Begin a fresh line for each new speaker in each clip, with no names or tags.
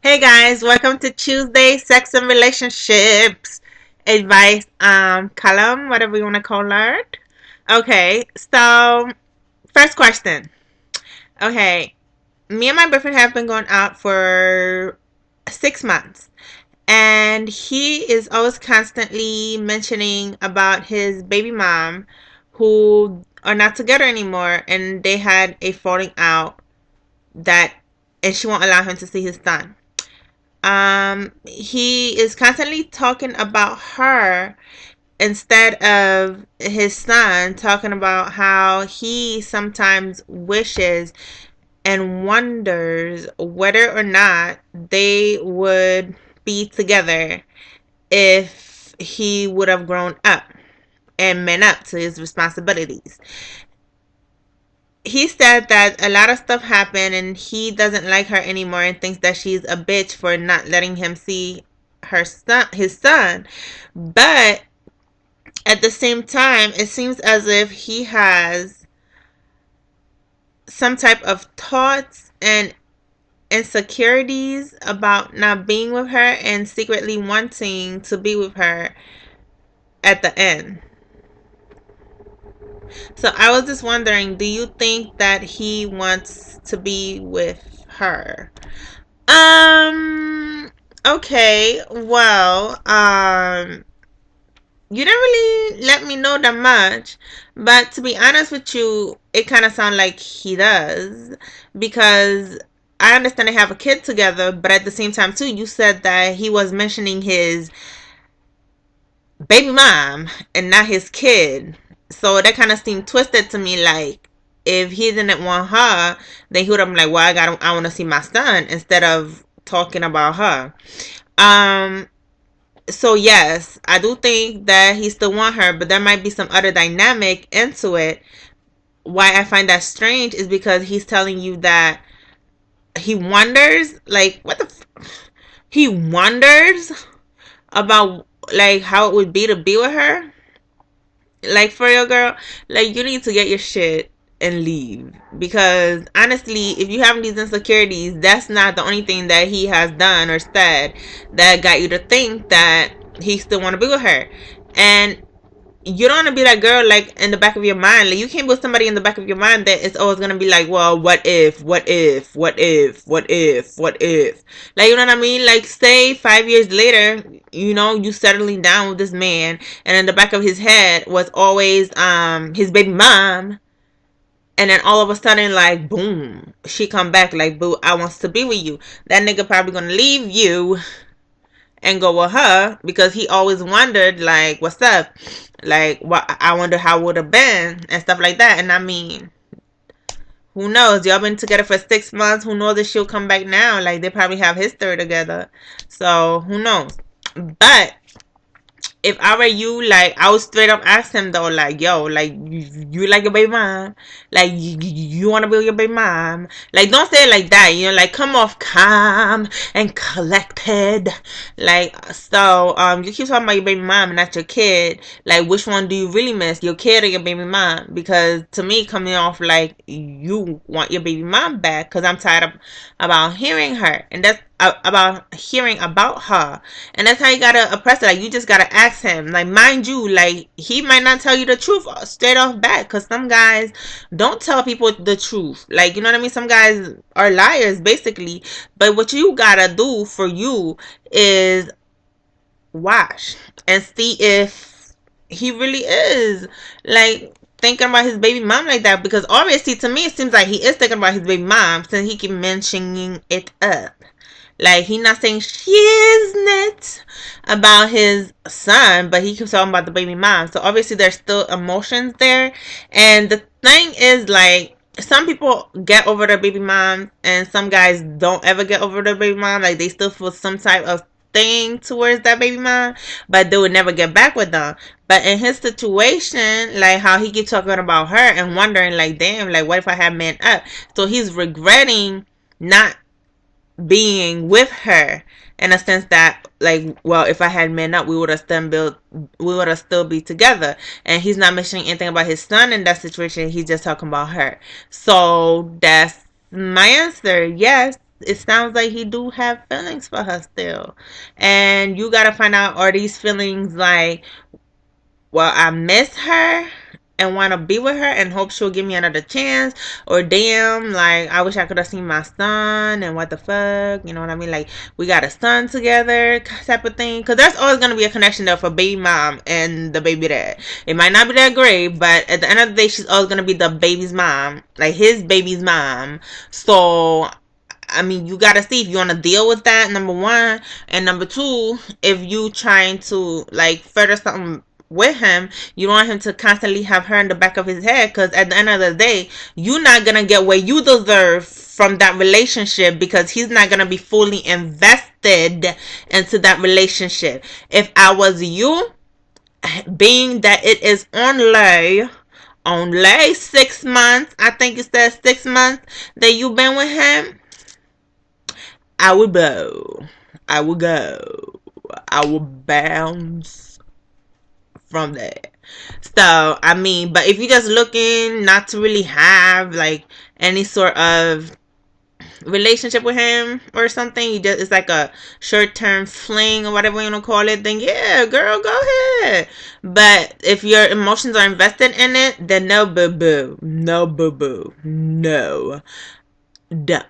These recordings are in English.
Hey guys, welcome to Tuesday Sex and Relationships Advice column, whatever you want to call it. Okay, so first question. Okay, me and my boyfriend have been going out for 6 months, and he is always constantly mentioning about his baby mom who are not together anymore, and they had a falling out that, and she won't allow him to see his son. He is constantly talking about her instead of his son, talking about how he sometimes wishes and wonders whether or not they would be together if he would have grown up and man up to his responsibilities. He said that a lot of stuff happened and he doesn't like her anymore and thinks that she's a bitch for not letting him see his son. But at the same time, it seems as if he has some type of thoughts and insecurities about not being with her and secretly wanting to be with her at the end. So I was just wondering, do you think that he wants to be with her? Um. Okay. Well. You didn't really let me know that much, but to be honest with you, it kind of sounds like he does, because I understand they have a kid together, but at the same time too, you said that he was mentioning his baby mom and not his kid. So that kind of seemed twisted to me. Like, if he didn't want her, then he would have been like, "Well, I want to see my son," instead of talking about her. Um. So yes, I do think that he still want her, but there might be some other dynamic into it. Why I find that strange is because he's telling you that he wonders, like, what the. He wonders about, like, how it would be to be with her. Like, for your girl, like, you need to get your shit and leave, because honestly, if you have these insecurities, that's not the only thing that he has done or said that got you to think that he still want to be with her. And you don't want to be that girl, like, in the back of your mind. Like, you can't put somebody in the back of your mind that it's always gonna be like, well, what if. Like, you know what I mean? Like, say 5 years later, you settling down with this man, and in the back of his head was always his baby mom, and then all of a sudden, like, boom, she come back like, boo, I wants to be with you. That nigga probably gonna leave you and go with her, because he always wondered, like, what's up, like, what, I wonder how it would have been and stuff like that. And I mean, who knows? Y'all been together for 6 months. Who knows if she'll come back now? Like, they probably have history together, so who knows? But if I were you, like, I would straight up ask him though, like, yo, like, you like your baby mom, like, you want to be with your baby mom, like, don't say it like that, like, come off calm and collected, like, so, you keep talking about your baby mom and not your kid, like, which one do you really miss, your kid or your baby mom? Because to me, coming off like you want your baby mom back, because I'm tired of about hearing her, and that's about hearing about her. And that's how you gotta oppress it. Like, you just gotta ask him. Like, mind you, like, he might not tell you the truth straight off bat, because some guys don't tell people the truth. Like, you know what I mean? Some guys are liars, basically. But what you gotta do for you is watch and see if he really is, like, thinking about his baby mom like that. Because obviously, to me, it seems like he is thinking about his baby mom, since he keep mentioning it up. Like, he not saying shiznit about his son, but he keeps talking about the baby mom. So obviously there's still emotions there. And the thing is, like, some people get over their baby mom, and some guys don't ever get over their baby mom. Like, they still feel some type of thing towards that baby mom, but they would never get back with them. But in his situation, like, how he keeps talking about her and wondering, like, damn, like, what if I had man up? So he's regretting not being with her, in a sense that, like, well, if I had men up, we would have still be together. And he's not mentioning anything about his son in that situation. He's just talking about her. So that's my answer. Yes, it sounds like he do have feelings for her still. And you gotta find out, are these feelings like, well, I miss her and want to be with her and hope she'll give me another chance, or damn, like I wish I could have seen my son and what the fuck, you know what I mean? Like we got a son together type of thing. Because there's always gonna be a connection there for baby mom and the baby dad. It might not be that great, but at the end of the day, she's always gonna be the baby's mom, like his baby's mom. So I mean, you gotta see if you want to deal with that, number one. And number two, if you trying to like further something with him, you don't want him to constantly have her in the back of his head, because at the end of the day, you're not gonna get what you deserve from that relationship, because he's not gonna be fully invested into that relationship. If I was you, being that it is only 6 months, I think it says 6 months that you've been with him, I would go. I would go. I would bounce from there. So, I mean, but if you're just looking not to really have like any sort of relationship with him or something, you just, it's like a short-term fling or whatever you want to call it, then yeah, girl, go ahead. But if your emotions are invested in it, then no, boo boo. No, boo boo. No. Don't.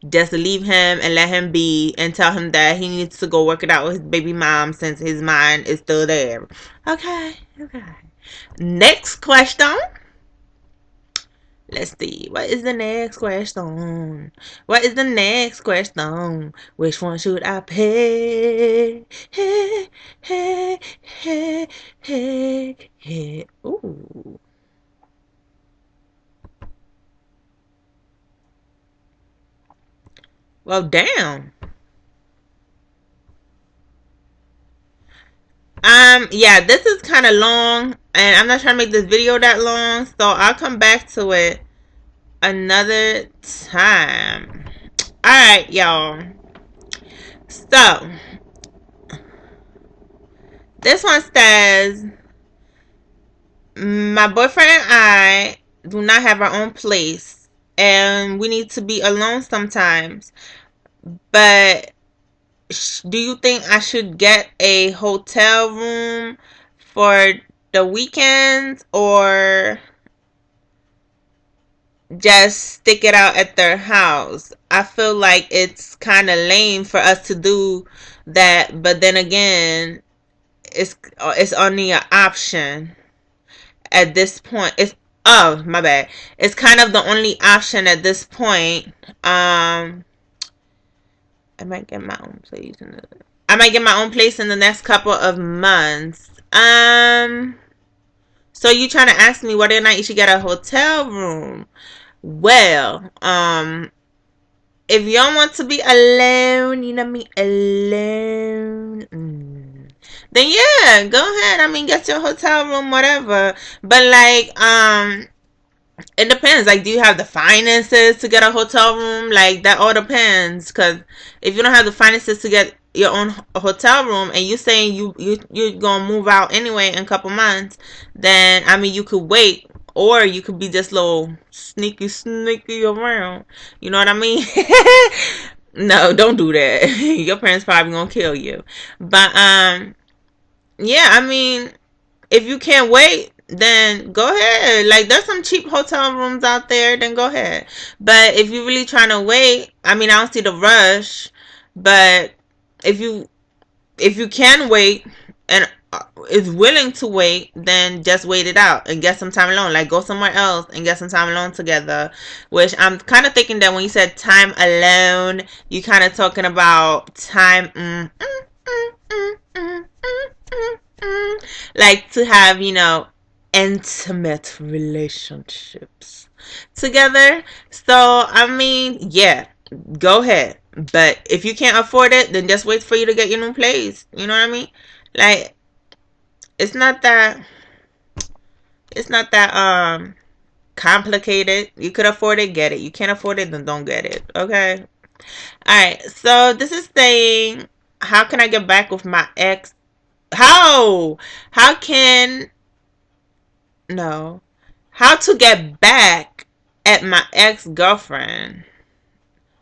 Just leave him and let him be, and tell him that he needs to go work it out with his baby mom since his mind is still there. Okay, okay. Next question. Let's see. What is the next question? What is the next question? Which one should I pick? Hey, hey, hey, hey, hey. Ooh. Well, damn. Yeah, this is kind of long, and I'm not trying to make this video that long, so I'll come back to it another time. Alright, y'all. So, this one says, my boyfriend and I do not have our own place, and we need to be alone sometimes. But do you think I should get a hotel room for the weekends, or just stick it out at their house? I feel like it's kind of lame for us to do that, but then again, it's only an option at this point. It's, oh, my bad. It's kind of the only option at this point. I might get my own place in the next couple of months. So you trying to ask me whether or not you should get a hotel room? Well, if you don't want to be alone, you know me, alone, then yeah, go ahead. I mean, get your hotel room, whatever. But like, it depends. Like, do you have the finances to get a hotel room? Like, that all depends. Cause if you don't have the finances to get your own hotel room, and you saying you're gonna move out anyway in a couple months, then I mean, you could wait, or you could be just little sneaky around. You know what I mean? No, don't do that. Your parents probably gonna kill you. But yeah, I mean, if you can't wait, then go ahead. Like, there's some cheap hotel rooms out there, then go ahead. But if you're really trying to wait, I mean, I don't see the rush. But if you can wait and is willing to wait, then just wait it out and get some time alone. Like, go somewhere else and get some time alone together. Which I'm kind of thinking that when you said time alone, you kind of talking about time, like to have, intimate relationships together. So, I mean, yeah, go ahead. But if you can't afford it, then just wait for you to get your new place. You know what I mean? Like, it's not that complicated. You could afford it, get it. You can't afford it, then don't get it. Okay? Alright, so this is saying, how can I get back with my ex? How? How can how to get back at my ex-girlfriend?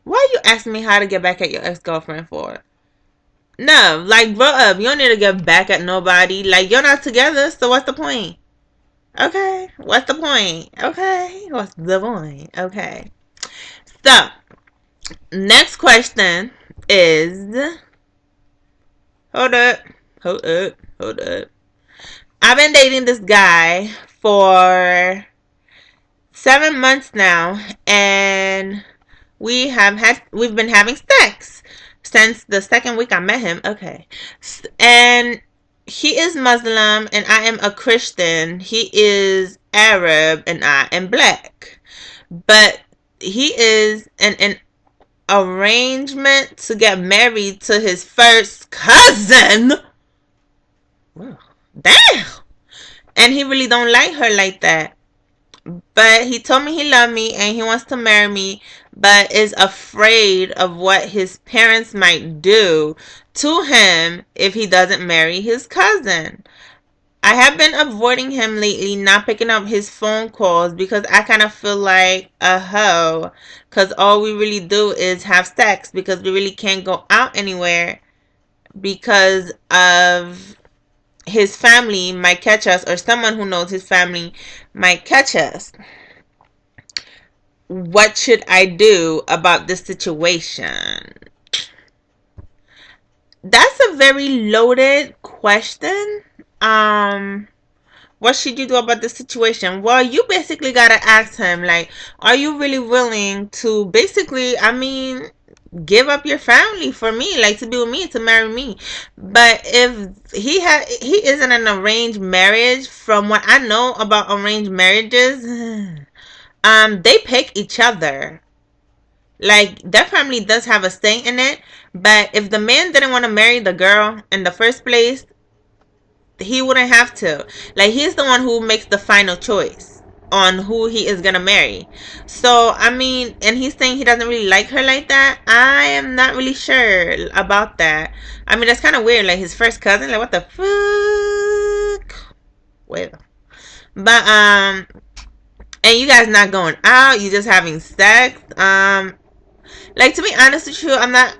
What? you asking me how to get back at your ex-girlfriend for? No, like, grow up. You don't need to get back at nobody. Like, you're not together, so what's the point? Okay, what's the point? Okay, what's the point? Okay. So, next question is, hold up, hold up, hold up. I've been dating this guy for 7 months now, and we've been having sex since the second week I met him. Okay. And he is Muslim and I am a Christian. He is Arab and I am black. But he is an arrangement to get married to his first cousin. Wow. Damn. And he really don't like her like that. But he told me he loved me and he wants to marry me, but is afraid of what his parents might do to him if he doesn't marry his cousin. I have been avoiding him lately, not picking up his phone calls because I kind of feel like a hoe. Because all we really do is have sex because we really can't go out anywhere because of his family might catch us, or someone who knows his family might catch us. What should I do about this situation? That's a very loaded question. What should you do about this situation? Well, you basically gotta ask him, like, are you really willing to basically, give up your family for me, like to be with me, to marry me? But if he isn't an arranged marriage, from what I know about arranged marriages, they pick each other. Like, their family does have a say in it, but if the man didn't want to marry the girl in the first place, he wouldn't have to. Like, he's the one who makes the final choice on who he is gonna marry. So, and he's saying he doesn't really like her like that. I am not really sure about that. That's kind of weird. Like, his first cousin, like, what the fuck? Well, but, and you guys not going out, you just having sex. Like, to be honest with you, I'm not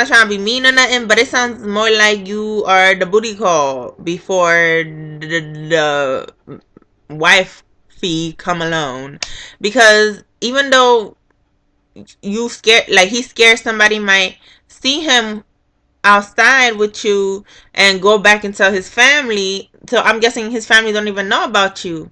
trying to be mean or nothing, but it sounds more like you are the booty call before the wife fee come alone. Because even though you scared, like, he's scared somebody might see him outside with you and go back and tell his family, so I'm guessing his family don't even know about you.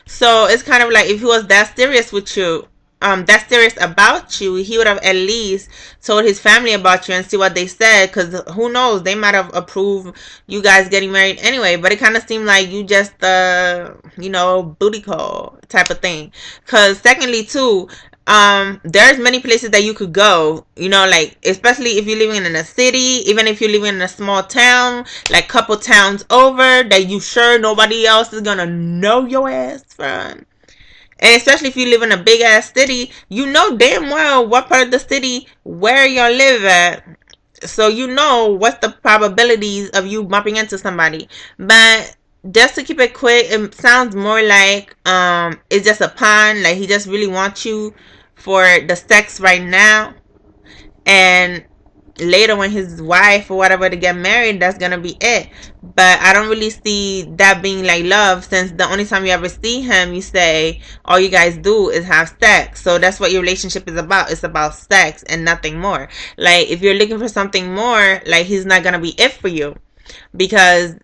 So it's kind of like, if he was that serious with you, that serious about you, he would have at least told his family about you and see what they said, because who knows, they might have approved you guys getting married anyway. But it kind of seemed like you just booty call type of thing. Because secondly too, there's many places that you could go, like, especially if you're living in a city, even if you're living in a small town, like couple towns over, that you sure nobody else is gonna know your ass from. And especially if you live in a big ass city, you know damn well what part of the city where you live at. So you know what's the probabilities of you bumping into somebody. But just to keep it quick, it sounds more like it's just a pun. Like, he just really wants you for the sex right now. And later when his wife or whatever to get married, that's gonna be it. But I don't really see that being like love, since the only time you ever see him, you say all you guys do is have sex. So that's what your relationship is about. It's about sex and nothing more. Like, if you're looking for something more, like, he's not gonna be it for you, because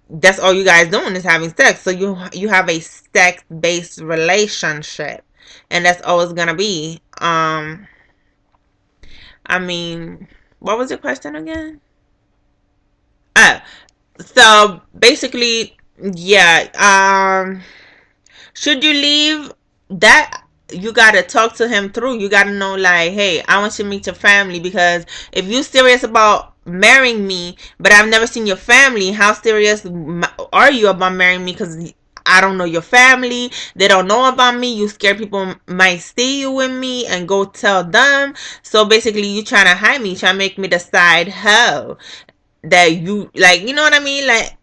that's all you guys doing is having sex. So you have a sex based relationship, and that's all it's gonna be. What was your question again? Oh, so basically, yeah. Should you leave? That you gotta talk to him through. You gotta know, like, hey, I want you to meet your family, because if you serious about marrying me, but I've never seen your family, how serious are you about marrying me? Because I don't know your family. They don't know about me. You scared people might see you with me and go tell them. So basically, you trying to hide me, trying to make me decide how that you, like, you know what I mean? Like,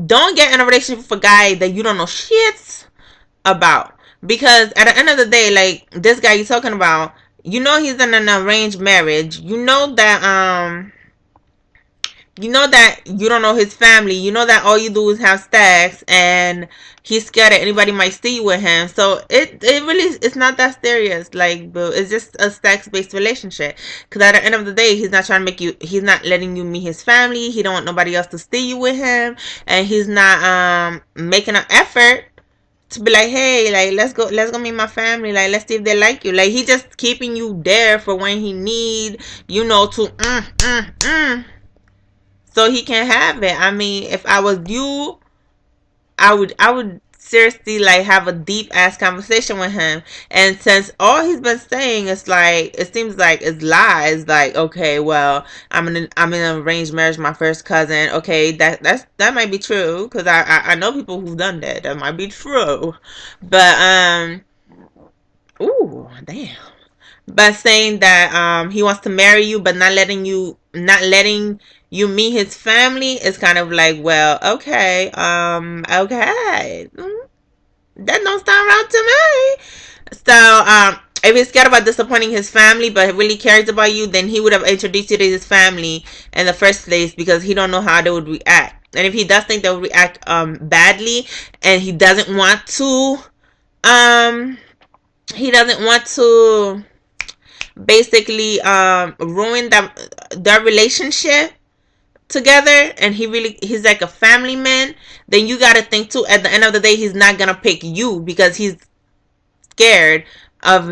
don't get in a relationship with a guy that you don't know shit about. Because at the end of the day, like, this guy you're talking about, You know he's in an arranged marriage. You know that you don't know his family. You know that all you do is have sex, and he's scared that anybody might see you with him. So it really, it's not that serious. Like, but it's just a sex based relationship. Because at the end of the day, he's not trying to make you. He's not letting you meet his family. He don't want nobody else to see you with him, and he's not making an effort to be like, hey, like let's go meet my family, like let's see if they like you. Like, he just keeping you there for when he need, to so he can have it. I mean, if I was you, I would seriously like have a deep ass conversation with him. And since all he's been saying is like, it seems like it's lies. Like, okay, well, I'm in an arranged marriage with my first cousin. Okay, that might be true, because I know people who've done that. That might be true, but ooh, damn. But saying that he wants to marry you, but not letting you meet his family is kind of like, well, okay, okay. That don't sound right to me. So, if he's scared about disappointing his family, but really cares about you, then he would have introduced you to his family in the first place, because he don't know how they would react. And if he does think they would react badly, and um, he doesn't want to basically ruin their relationship together, and he's like a family man, then you got to think too, at the end of the day, he's not gonna pick you because he's scared of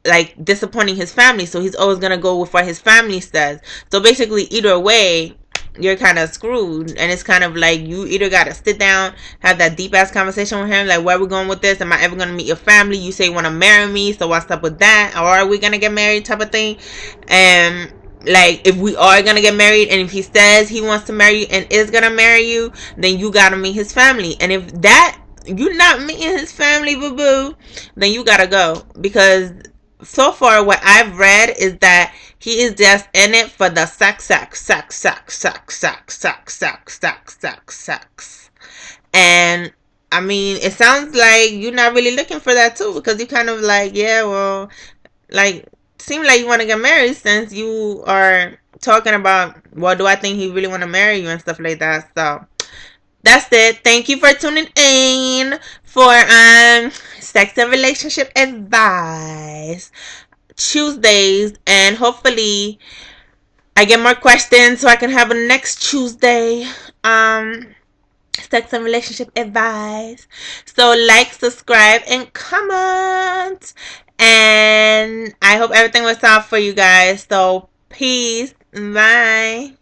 like disappointing his family, so he's always gonna go with what his family says. So basically, either way, you're kind of screwed. And it's kind of like, you either gotta sit down, have that deep ass conversation with him, like, where are we going with this? Am I ever gonna meet your family? You say you want to marry me, so what's up with that? Or are we gonna get married, type of thing? And like, if we are gonna get married, and if he says he wants to marry you and is gonna marry you, then you gotta meet his family. And if that you're not meeting his family, boo boo, then you gotta go. Because so far what I've read is that he is just in it for the sex, sex, sex, sex, sex, sex, sex, sex, sex, sex, sex. And I mean, it sounds like you're not really looking for that too, because you kind of like, yeah, well, like, seem like you want to get married, since you are talking about, well, do I think he really want to marry you and stuff like that. So that's it. Thank you for tuning in for sex and relationship advice Tuesdays, and hopefully I get more questions so I can have a next Tuesday sex and relationship advice. So like, subscribe, and comment. And I hope everything was out for you guys. So peace. Bye.